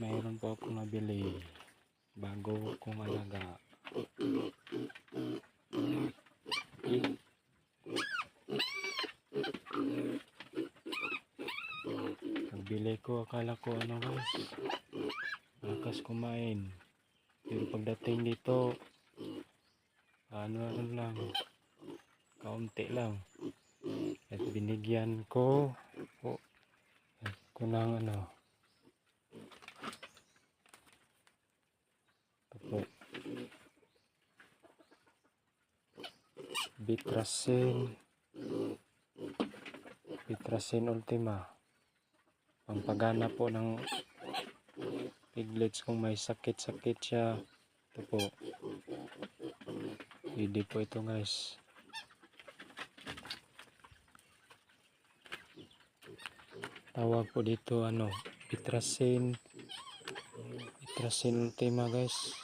mayroon po akong nabili bago kong alaga. Nagbili ko, akala ko ano guys, malakas kumain, pero pagdating dito ano lang, kaunti lang. At binigyan ko ng ano, ito po, Bitrasin Ultima, pampagana po ng piglets kung may sakit-sakit siya. Ito po, hindi po ito guys. Tawag po dito ano, Bitrasin Ultima guys.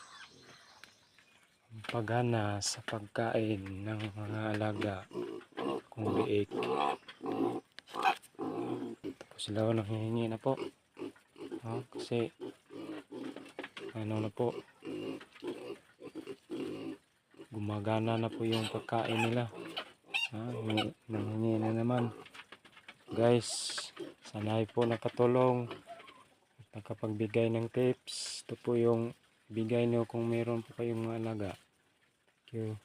Pampagana sa pagkain ng mga alaga kung biik. Tapos sila nanghihingi na po. Kasi ano na po, gumagana na po yung pagkain nila. Nanghihingi na naman. Guys, sanay po nakatulong at nakapagbigay ng tips. Ito po yung bigay nyo kung meron po kayong mga alaga. Thank you.